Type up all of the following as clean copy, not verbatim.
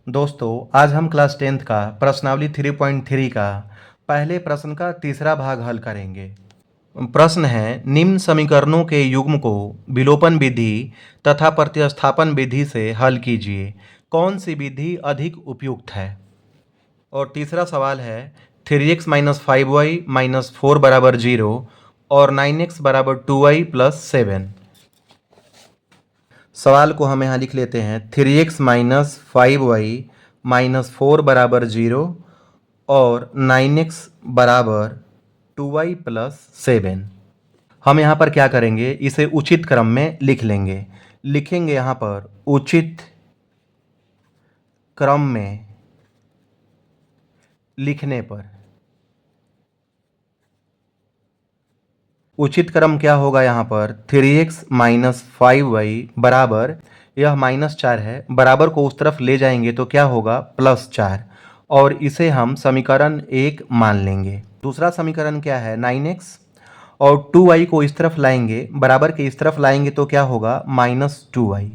दोस्तों, आज हम क्लास 10th का प्रश्नावली 3.3 का पहले प्रश्न का तीसरा भाग हल करेंगे। प्रश्न है, निम्न समीकरणों के युग्म को विलोपन विधि तथा प्रतिस्थापन विधि से हल कीजिए। कौन सी विधि अधिक उपयुक्त है? और तीसरा सवाल है, 3x माइनस 5y माइनस 4 बराबर 0 और 9x बराबर 2y प्लस 7। सवाल को हम यहाँ लिख लेते हैं, 3x माइनस 5y माइनस 4 बराबर 0 और 9x बराबर 2y प्लस 7। हम यहाँ पर क्या करेंगे, इसे उचित क्रम में लिख लेंगे। लिखेंगे यहाँ पर उचित क्रम में लिखने पर उचित क्रम क्या होगा, यहाँ पर 3x माइनस 5y बराबर, यह -4 है, बराबर को उस तरफ ले जाएंगे तो क्या होगा, +4, और इसे हम समीकरण 1 मान लेंगे। दूसरा समीकरण क्या है, 9x, और 2y को इस तरफ लाएंगे, बराबर के इस तरफ लाएंगे तो क्या होगा, -2y।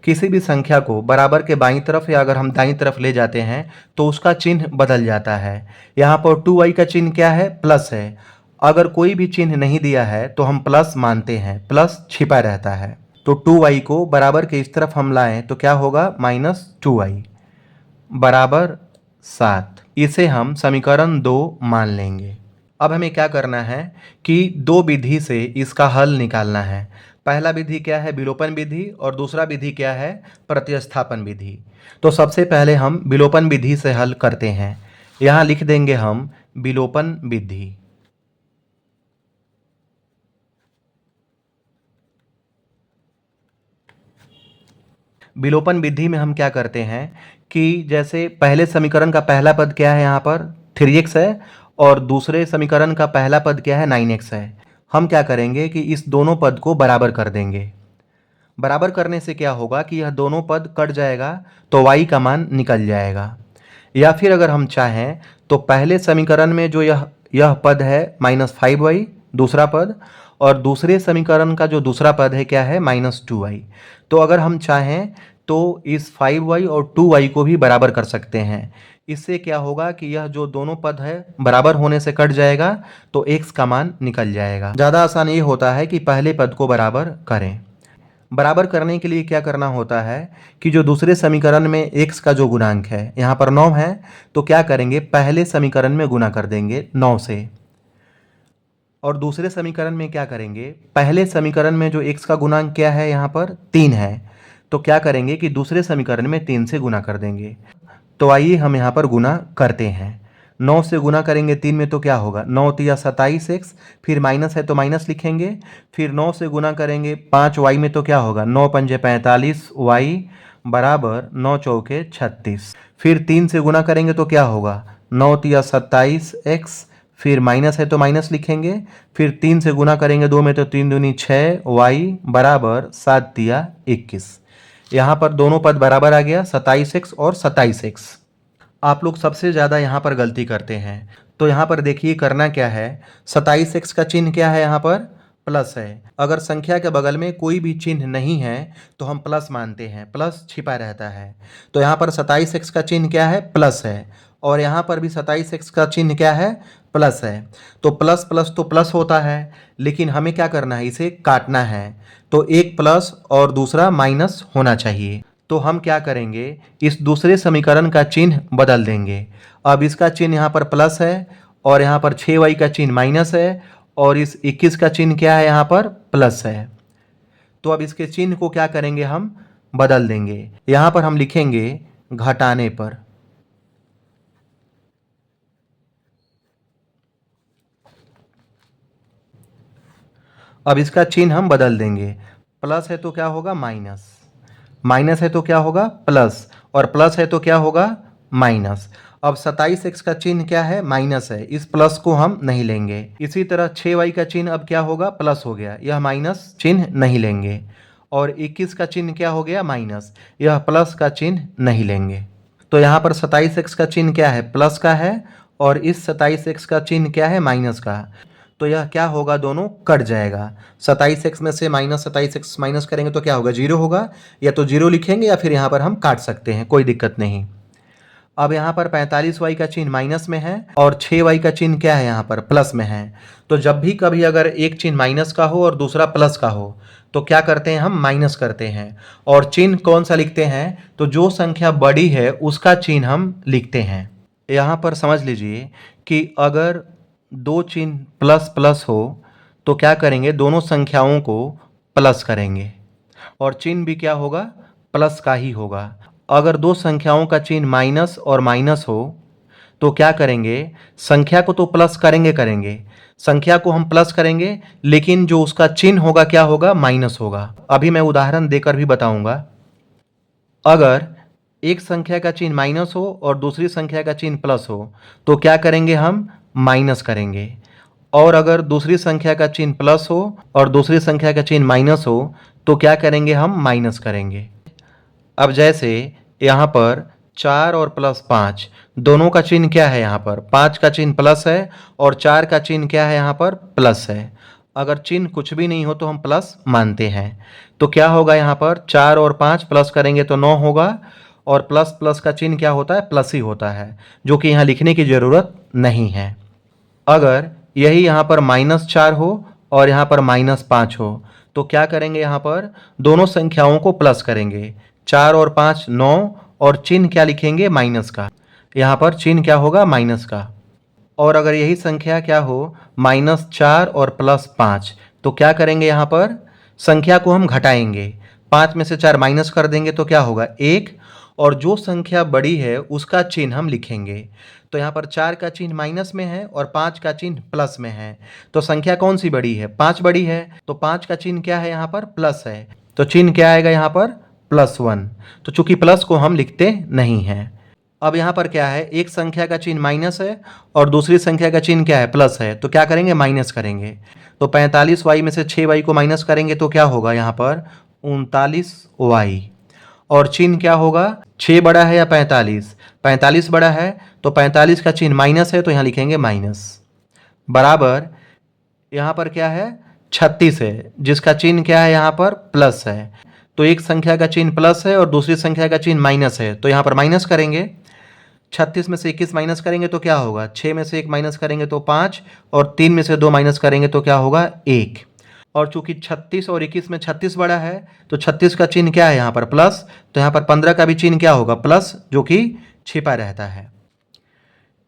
किसी भी संख्या को बराबर के बाईं तरफ या अगर हम दाईं तरफ ले जाते हैं तो उसका चिन्ह बदल जाता है। यहाँ पर 2y का चिन्ह क्या है, प्लस है। अगर कोई भी चिन्ह नहीं दिया है तो हम प्लस मानते हैं, प्लस छिपा रहता है। तो 2y को बराबर के इस तरफ हम लाएं तो क्या होगा, -2y बराबर 7। इसे हम समीकरण 2 मान लेंगे। अब हमें क्या करना है कि दो विधि से इसका हल निकालना है। पहला विधि क्या है, विलोपन विधि, और दूसरा विधि क्या है, प्रतिस्थापन विधि। तो सबसे पहले हम विलोपन विधि से हल करते हैं। यहाँ लिख देंगे हम विलोपन विधि। विलोपन विधि में हम क्या करते हैं कि जैसे पहले समीकरण का पहला पद क्या है, यहाँ पर 3x है, और दूसरे समीकरण का पहला पद क्या है, 9x है। हम क्या करेंगे कि इस दोनों पद को बराबर कर देंगे। बराबर करने से क्या होगा कि यह दोनों पद कट जाएगा तो y का मान निकल जाएगा। या फिर अगर हम चाहें तो पहले समीकरण में जो यह पद है -5y दूसरा पद, और दूसरे समीकरण का जो दूसरा पद है क्या है, -2y। तो अगर हम चाहें तो इस 5y और 2y को भी बराबर कर सकते हैं। इससे क्या होगा कि यह जो दोनों पद है बराबर होने से कट जाएगा तो x का मान निकल जाएगा। ज़्यादा आसान ये होता है कि पहले पद को बराबर करें। बराबर करने के लिए क्या करना होता है कि जो दूसरे समीकरण में x का जो गुणांक है, यहाँ पर 9 है, तो क्या करेंगे, पहले समीकरण में गुना कर देंगे 9 से। और दूसरे समीकरण में क्या करेंगे, पहले समीकरण में जो x का गुणांक क्या है, यहाँ पर 3 है, तो क्या करेंगे कि दूसरे समीकरण में 3 से गुना कर देंगे। तो आइए हम यहाँ पर गुना करते हैं। 9 से गुना करेंगे 3 में तो क्या होगा, 9 तिया 27x, फिर माइनस है तो माइनस लिखेंगे। फिर 9 से गुना करेंगे 5y में तो क्या होगा, 9 पंजे 45y बराबर 9 चौके 36। फिर 3 से गुना करेंगे तो क्या होगा, 9 तिया 27x, फिर माइनस है तो माइनस लिखेंगे। फिर 3 से गुना करेंगे 2 में तो 3 दूनी 6y बराबर 7 तिया 21। यहाँ पर दोनों पद बराबर आ गया, 27x और 27x। आप लोग सबसे ज़्यादा यहाँ पर गलती करते हैं। तो यहाँ पर देखिए करना क्या है, 27x का चिन्ह क्या है, यहाँ पर प्लस है। अगर संख्या के बगल में कोई भी चिन्ह नहीं है तो हम प्लस मानते हैं, प्लस छिपा रहता है। तो यहाँ पर 27x का चिन्ह क्या है, प्लस है, और यहाँ पर भी 27x का चिन्ह क्या है, प्लस है। तो प्लस प्लस तो प्लस होता है, लेकिन हमें क्या करना है, इसे काटना है। तो एक प्लस और दूसरा माइनस होना चाहिए। तो हम क्या करेंगे, इस दूसरे समीकरण का चिन्ह बदल देंगे। अब इसका चिन्ह यहाँ पर प्लस है, और यहाँ पर 6y का चिन्ह माइनस है, और इस 21 का चिन्ह क्या है, यहाँ पर प्लस है। तो अब इसके चिन्ह को क्या करेंगे, हम बदल देंगे। यहाँ पर हम लिखेंगे घटाने पर। अब इसका चिन्ह हम बदल देंगे। प्लस है तो क्या होगा, माइनस, माइनस है तो क्या होगा, प्लस, और प्लस है तो क्या होगा, माइनस। अब 27x का चिन्ह क्या है, माइनस है, इस प्लस को हम नहीं लेंगे। इसी तरह 6y का चिन्ह अब क्या होगा, प्लस हो गया, यह माइनस चिन्ह नहीं लेंगे। और 21 का चिन्ह क्या हो गया, माइनस, यह प्लस का चिन्ह नहीं लेंगे। तो यहाँ पर 27x का चिन्ह क्या है, प्लस का है, और इस 27x का चिन्ह क्या है, माइनस का। तो यह क्या होगा, दोनों कट जाएगा। 27x में से -27x माइनस करेंगे तो क्या होगा, 0 होगा। या तो 0 लिखेंगे या फिर यहाँ पर हम काट सकते हैं, कोई दिक्कत नहीं। अब यहाँ पर 45y का चिन्ह माइनस में है और 6y का चिन्ह क्या है यहाँ पर प्लस में है। तो जब भी कभी अगर एक चिन्ह माइनस का हो और दूसरा प्लस का हो तो क्या करते हैं, हम माइनस करते हैं। और चिन्ह कौन सा लिखते हैं, तो जो संख्या बड़ी है उसका चिन्ह हम लिखते हैं। यहाँ पर समझ लीजिए कि अगर दो चिन्ह प्लस प्लस हो तो क्या करेंगे, दोनों संख्याओं को प्लस करेंगे और चिन्ह भी क्या होगा, प्लस का ही होगा। अगर दो संख्याओं का चिन्ह माइनस और माइनस हो तो क्या करेंगे, संख्या को तो प्लस करेंगे, संख्या को हम प्लस करेंगे लेकिन जो उसका चिन्ह होगा क्या होगा, माइनस होगा। अभी मैं उदाहरण देकर भी बताऊंगा। अगर एक संख्या का चिन्ह माइनस हो और दूसरी संख्या का चिन्ह प्लस हो तो क्या करेंगे, हम माइनस करेंगे। और अगर दूसरी संख्या का चिन्ह प्लस हो और दूसरी संख्या का चिन्ह माइनस हो तो क्या करेंगे, हम माइनस करेंगे। अब जैसे यहाँ पर 4 और प्लस 5 दोनों का चिन्ह क्या है, यहाँ पर 5 का चिन्ह प्लस है और 4 का चिन्ह क्या है, यहाँ पर प्लस है। अगर चिन्ह कुछ भी नहीं हो तो हम प्लस मानते हैं। तो क्या होगा, यहाँ पर 4 और 5 प्लस करेंगे तो 9 होगा और प्लस प्लस का चिन्ह क्या होता है, प्लस ही होता है, जो कि यहाँ लिखने की ज़रूरत नहीं है। अगर यही यहाँ पर -4 हो और यहाँ पर -5 हो तो क्या करेंगे, यहाँ पर दोनों संख्याओं को प्लस करेंगे। 4 और 5 9 और चिन्ह क्या लिखेंगे, माइनस का। यहाँ पर चिन्ह क्या होगा, माइनस का। और अगर यही संख्या क्या हो, -4 और +5 तो क्या करेंगे, यहाँ पर संख्या को हम घटाएंगे। 5 में से 4 माइनस कर देंगे तो क्या होगा, 1। और जो संख्या बड़ी है उसका चिन्ह हम लिखेंगे। तो यहाँ पर 4 का चिन्ह माइनस में है और 5 का चिन्ह प्लस में है। तो संख्या कौन सी बड़ी है, 5 बड़ी है। तो 5 का चिन्ह क्या है, यहाँ पर प्लस है। तो चिन्ह क्या आएगा, यहाँ पर +1। तो चूंकि प्लस को हम लिखते नहीं हैं। अब यहाँ पर क्या है, एक संख्या का चिन्ह माइनस है और दूसरी संख्या का चिन्ह क्या है, प्लस है। तो क्या करेंगे, माइनस करेंगे। तो 45y में से 6y को माइनस करेंगे तो क्या होगा, यहाँ पर 39y। और चिन्ह क्या होगा, 6 बड़ा है या 45, 45 बड़ा है। तो 45 का चिन्ह माइनस है तो यहाँ लिखेंगे माइनस, बराबर यहाँ पर क्या है, 36 है जिसका चिन्ह क्या है, यहाँ पर प्लस है। तो एक संख्या का चिन्ह प्लस है और दूसरी संख्या का चिन्ह माइनस है तो यहाँ पर माइनस करेंगे। 36 में से 21 माइनस करेंगे तो क्या होगा, 6 में से 1 माइनस करेंगे तो 5 और 3 में से 2 माइनस करेंगे तो क्या होगा, 1। और चूंकि 36 और 21 में 36 बड़ा है तो 36 का चिन्ह क्या है, यहाँ पर प्लस। तो यहाँ पर 15 का भी चिन्ह क्या होगा, प्लस, जो कि छिपा रहता है।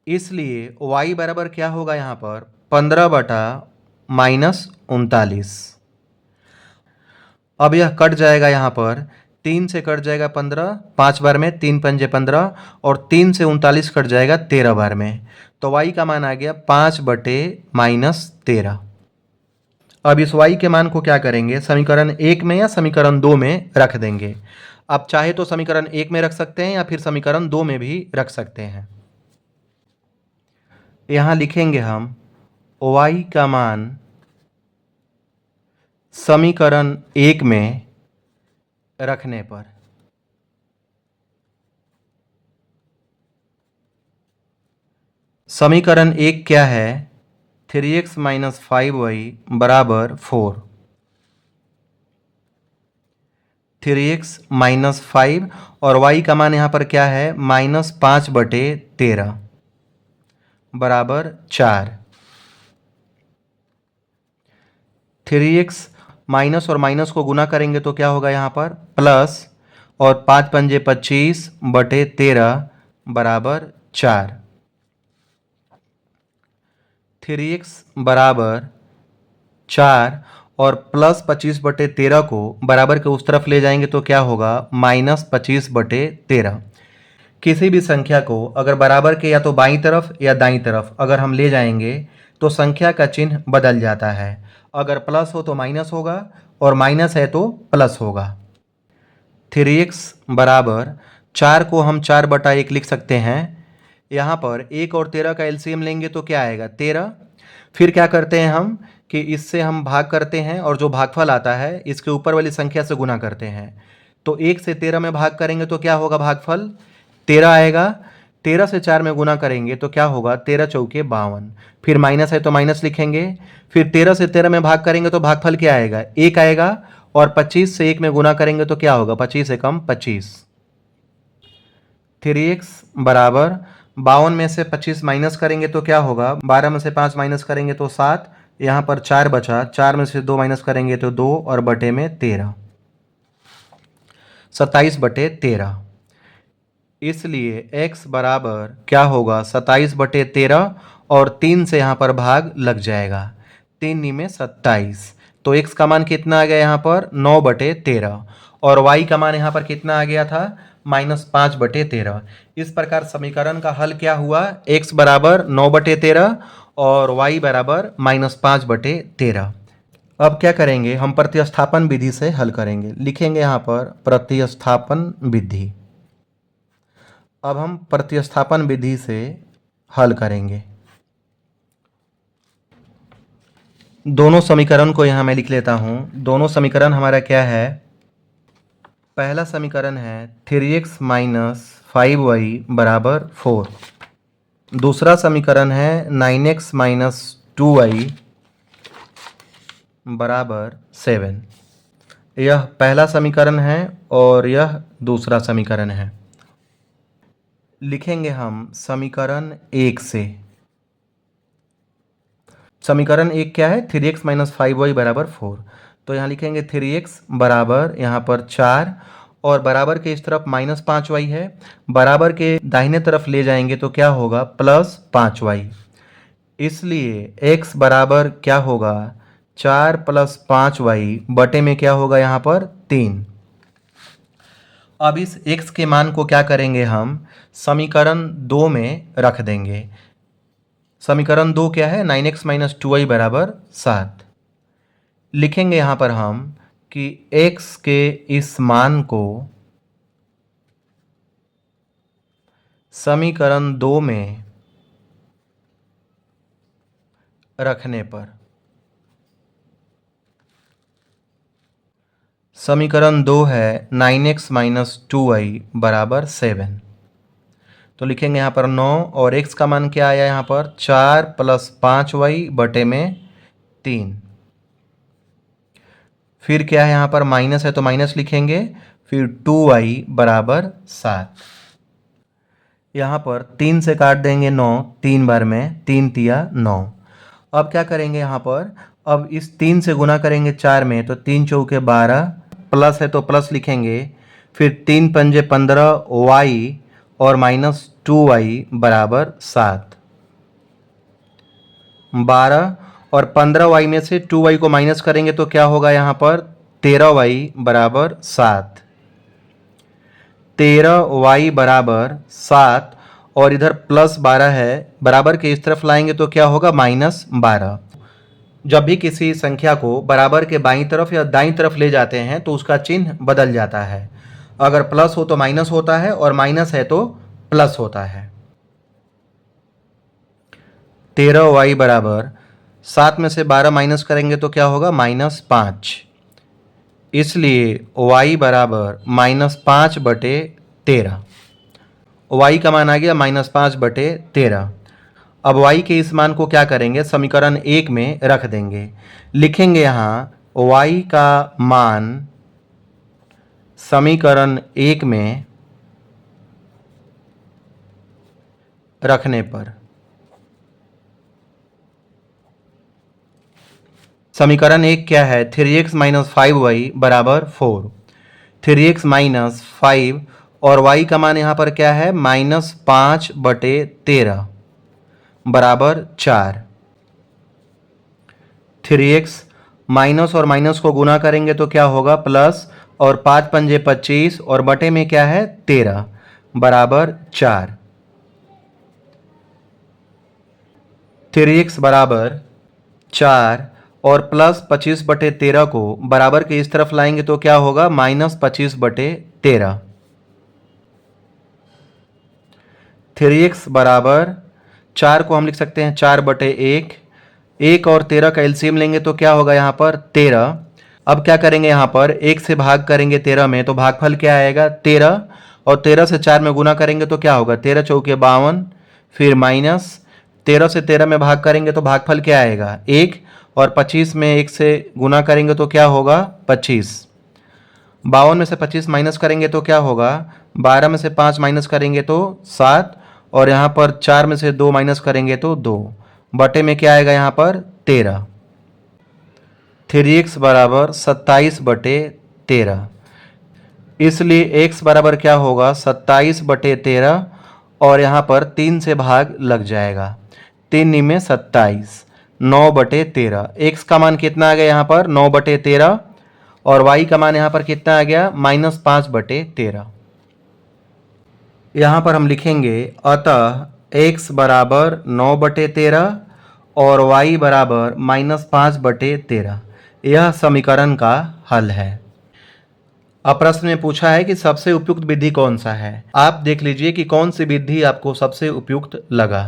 इसलिए y बराबर क्या होगा, यहाँ पर 15/-39। अब यह कट जाएगा, यहाँ पर 3 से कट जाएगा 15 5 बार में, 3 पंजे 15 और 3 से 39 कट जाएगा 13 बार में। तो y का मान आ गया 5/-13। अब इस y के मान को क्या करेंगे, समीकरण 1 में या समीकरण 2 में रख देंगे। आप चाहे तो समीकरण 1 में रख सकते हैं या फिर समीकरण 2 में भी रख सकते हैं। यहाँ लिखेंगे हम y का मान समीकरण 1 में रखने पर समीकरण 1 क्या है, 3x - 5y बराबर 4। 3x - 5 और y का मान यहाँ पर क्या है, -5/13 बराबर 4। 3x माइनस और माइनस को गुना करेंगे तो क्या होगा, यहाँ पर प्लस, और 5 पंजे 25/13 बराबर 4। 3x बराबर 4 और प्लस 25/13 को बराबर के उस तरफ ले जाएंगे तो क्या होगा, -25/13। किसी भी संख्या को अगर बराबर के या तो बाईं तरफ या दाईं तरफ अगर हम ले जाएंगे तो संख्या का चिन्ह बदल जाता है। अगर प्लस हो तो माइनस होगा और माइनस है तो प्लस होगा। 3x बराबर 4 को हम 4/1 लिख सकते हैं। यहाँ पर 1 और 13 का एलसीएम लेंगे तो क्या आएगा, 13। फिर क्या करते हैं हम कि इससे हम भाग करते हैं और जो भागफल आता है इसके ऊपर वाली संख्या से गुना करते हैं। तो 1 से 13 में भाग करेंगे तो क्या होगा, भागफल 13 आएगा। 13 से 4 में गुना करेंगे तो क्या होगा, 13 चौके 52। फिर माइनस है तो माइनस लिखेंगे। फिर 13 से 13 में भाग करेंगे तो भागफल क्या आएगा, 1 आएगा। और 25 से 1 में गुना करेंगे तो क्या होगा, 25 एकम 25। 3x बराबर 52 में से 25 माइनस करेंगे तो क्या होगा, 12 में से 5 माइनस करेंगे तो 7, यहाँ पर 4 बचा, 4 में से 2 माइनस करेंगे तो 2 और बटे में 13, 27/13। इसलिए x बराबर क्या होगा, 27/13 और 3 से यहाँ पर भाग लग जाएगा, 3 में 27। तो x का मान कितना आ गया यहाँ पर, 9/13 और y का मान यहाँ पर कितना आ गया था, -5/13। इस प्रकार समीकरण का हल क्या हुआ, x बराबर 9/13 और y बराबर -5/13। अब क्या करेंगे, हम प्रतिस्थापन विधि से हल करेंगे। लिखेंगे यहाँ पर प्रतिस्थापन विधि। अब हम प्रतिस्थापन विधि से हल करेंगे। दोनों समीकरण को यहाँ मैं लिख लेता हूँ। दोनों समीकरण हमारा क्या है, पहला समीकरण है 3x - 5y बराबर 4। दूसरा समीकरण है 9x - 2y बराबर 7। यह पहला समीकरण है और यह दूसरा समीकरण है। लिखेंगे हम समीकरण 1 से। समीकरण 1 क्या है, 3x - 5y बराबर 4। तो यहाँ लिखेंगे 3x बराबर यहाँ पर 4 और बराबर के इस तरफ -5y है, बराबर के दाहिने तरफ ले जाएंगे तो क्या होगा, +5y। इसलिए x बराबर क्या होगा, 4 + 5y बटे में क्या होगा यहाँ पर 3। अब इस x के मान को क्या करेंगे, हम समीकरण 2 में रख देंगे। समीकरण 2 क्या है, 9x - 2y बराबर 7। लिखेंगे यहाँ पर हम कि x के इस मान को समीकरण 2 में रखने पर समीकरण 2 है 9x - 2y बराबर 7। तो लिखेंगे यहाँ पर 9 और x का मान क्या आया यहाँ पर, 4 + 5y बटे में 3। फिर क्या है यहाँ पर, माइनस है तो माइनस लिखेंगे, फिर 2y बराबर 7। यहाँ पर 3 से काट देंगे 9, 3 बार में 3 तिया 9। अब क्या करेंगे यहाँ पर, अब इस 3 से गुना करेंगे 4 में तो 3 चौके 12, प्लस है तो प्लस लिखेंगे, फिर 3 पंजे 15 y और -2y बराबर 7। 12 और 15y में से 2y को माइनस करेंगे तो क्या होगा यहाँ पर, 13y बराबर 7। 13y बराबर 7 और इधर +12 है, बराबर के इस तरफ लाएंगे तो क्या होगा, -12। जब भी किसी संख्या को बराबर के बाईं तरफ या दाईं तरफ ले जाते हैं तो उसका चिन्ह बदल जाता है। अगर प्लस हो तो माइनस होता है और माइनस है तो प्लस होता है। 13y बराबर 7 में से 12 माइनस करेंगे तो क्या होगा, -5। इसलिए y बराबर -5/13। y का मान आ गया -5/13। अब y के इस मान को क्या करेंगे, समीकरण 1 में रख देंगे। लिखेंगे यहाँ y का मान समीकरण 1 में रखने पर समीकरण 1 क्या है, 3x - 5y बराबर 4। 3x - 5 और y का मान यहाँ पर क्या है, -5/13 बराबर 4। 3x माइनस और माइनस को गुना करेंगे तो क्या होगा, प्लस, और 5 पंजे 25 और बटे में क्या है, 13 बराबर 4। 3x बराबर 4 और प्लस 25/13 को बराबर के इस तरफ लाएंगे तो क्या होगा, -25/13। 3x बराबर 4 को हम लिख सकते हैं 4/1। 1 और 13 का एलसीएम लेंगे तो क्या होगा यहाँ पर, 13। अब क्या करेंगे, यहाँ पर 1 से भाग करेंगे 13 में तो भागफल क्या आएगा, 13, और 13 से 4 में गुना करेंगे तो क्या होगा, 13 चौके 52, फिर माइनस 13 से 13 में भाग करेंगे तो भागफल क्या आएगा, 1, और 25 में 1 से गुना करेंगे तो क्या होगा, 25। 52 में से 25 माइनस करेंगे तो क्या होगा, 12 में से 5 माइनस करेंगे तो 7, और यहाँ पर 4 में से 2 माइनस करेंगे तो 2, बटे में क्या आएगा यहाँ पर 13। 3x बराबर 27/13, इसलिए x बराबर क्या होगा 27/13, और यहाँ पर 3 से भाग लग जाएगा, 3 में 27, 9/13। x का मान कितना आ गया यहाँ पर 9/13, और y का मान यहाँ पर कितना आ गया -5/13। यहाँ पर हम लिखेंगे अतः x बराबर 9/13 और y बराबर -5/13, यह समीकरण का हल है। अब प्रश्न में पूछा है कि सबसे उपयुक्त विधि कौन सा है। आप देख लीजिए कि कौन सी विधि आपको सबसे उपयुक्त लगा।